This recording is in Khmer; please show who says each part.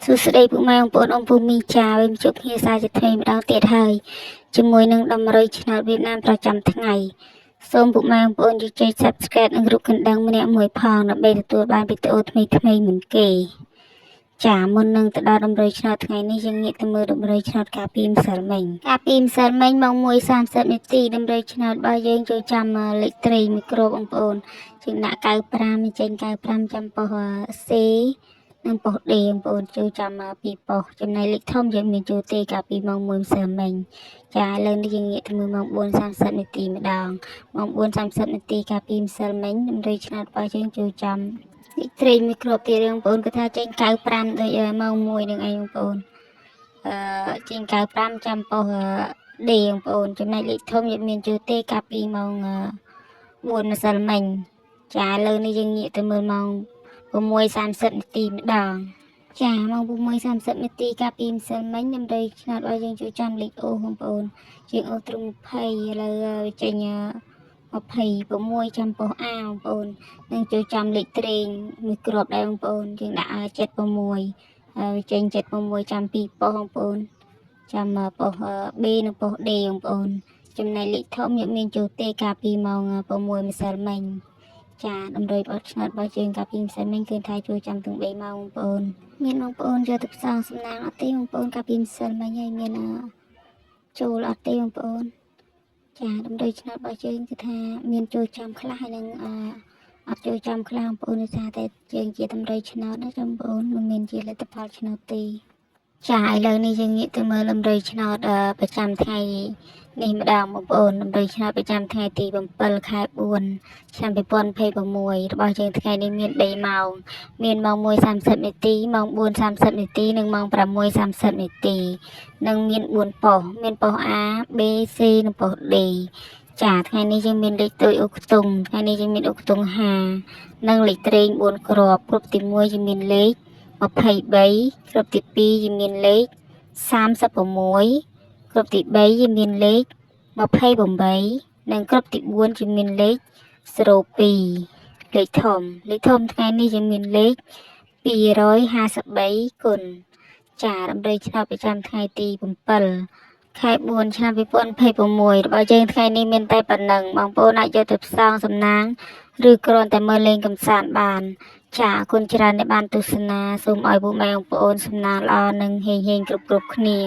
Speaker 1: សួស្តីពុកម៉ែបងប្អូនអ៊ំពូមីចាវិញជួបគ្នាសារជាថ្មីម្ដងទៀតហើយជាមួយនឹងដំរីឆ្នោតវៀតណាមប្រចាំថ្ងៃសូមពុកម៉ែបងប្អូនជួយចុច Subscribe និងរូបកណ្ដឹងម្នាក់មួយផងដើម្បីទទួលបានវីដេអូថ្មីមុនគេចាមុននឹងទៅដល់ដំរីឆ្នោតថ្ងៃនេះយើងងាកទៅមើលដំរីឆ្នោតការពីម្សិលមិញម៉ោង 1:30 នាទីដំរីឆ្នោតរបស់យើងចូលចាំលេខត្រីមីក្រូបងប្អូនយើងដាក់95ចេញ95ចាំប៉ុស C និងប៉ុស D បងប្អូនចូលចាំពីប៉ុសចំណែកលេខធំយើងមានចូលទេកាលពីម៉ោង 1 ម្សិលមិញចាឥឡូវនេះយើងងាកទៅមើលម៉ោង 4:30 នាទីម្ដងម៉ោង 4:30 នាទីកាលពីម្សិលមិញដំរីឆ្នោតរបស់យើងចូលចាំលេខត្រីមួយគ្រាប់ទៀតបងប្អូនគាត់ថាចេញ95ដូចម៉ោង 1នឹងឯងបងប្អូនចេញ95ចាំប៉ុស D បងប្អូនចំណែកលេខធំយើងមានចូលទេកាលពីម៉ោង 4 ម្សិលមិញចាឥឡូវនេះយើងងាកទៅមើលម៉ោង 6:30 នាទីម្ដងចាម៉ោង 6:30 នាទីកាលពីម្សិលមិញដំរីឆ្នោតរបស់យើងចូលចាំលេខអូបងប្អូនយើងអូត្រឹម20ឥឡូវចេញ26ចាំប៉ុស A បងប្អូននឹងចូលចាំលេខត្រេងមួយគ្រាប់ដែរបងប្អូនយើងដាក់76ហើយចេញ76ចាំ2ប៉ុសបងប្អូនចាំប៉ុស B និងប៉ុស D បងប្អូនចំណែកលេខធំយើងមានចូលទេកាលពីម៉ោង 6 ម្សិលមិញចាដំរីបោះឆ្នោតរបស់យើងកាលពីម្សិលមិញគឺថាជួយចាំទាំង3ម៉ោងបងប្អូនមានបងប្អូនយកទៅផ្សងសំណាងអត់ទេបងប្អូនកាលពីម្សិលមិញហើយមានចូលអត់ទេបងប្អូនចាដំរីឆ្នោតរបស់យើងគឺថាមានចូលចាំខ្លះហើយនឹងអត់ចូលចាំខ្លះបងប្អូនដោយសារតែយើងជាដំរីឆ្នោតណាបងប្អូនមិនមែនជាលទ្ធផលឆ្នោតទេចាឥឡូវនេះយើងងាកទៅមើលដំរីឆ្នោតប្រចាំថ្ងៃនេះម្ដងបងប្អូនដំរីឆ្នោតប្រចាំថ្ងៃទី7 ខែ 4 ឆ្នាំ 2026របស់យើងថ្ងៃនេះមាន3ម៉ោងមានម៉ោង 1:30 នាទីម៉ោង 4:30 នាទីនិងម៉ោង 6:30 នាទីនិងមាន4ប៉ុសមានប៉ុស A B C និងប៉ុស D ចាថ្ងៃនេះយើងមានលេខ3អូខ្ទង់ថ្ងៃនេះយើងមានអូខ្ទង់5និងលេខត្រេង4គ្រាប់គ្រាប់ទី1យើងមានលេខ23គ្រាប់ទី2យើងមានលេខ36គ្រាប់ទី3យើងមានលេខ28និងគ្រាប់ទី4យើងមានលេខ02លេខធំថ្ងៃនេះយើងមានលេខ253គុណចាដំរីឆ្នោតប្រចាំថ្ងៃទី7 ខែ 4 ឆ្នាំ 2026របស់យើងថ្ងៃនេះមានតែប៉ុណ្ណឹងបងប្អូនអាចយកទៅផ្សងសំណាងឬគ្រាន់តែមើលលេងកម្សាន្តបានចាអរគុណច្រើនដែលបានទស្សនាសូមឲ្យពុកម៉ែបងប្អូនសំណាងល្អនិងហេងៗគ្រប់គ្នា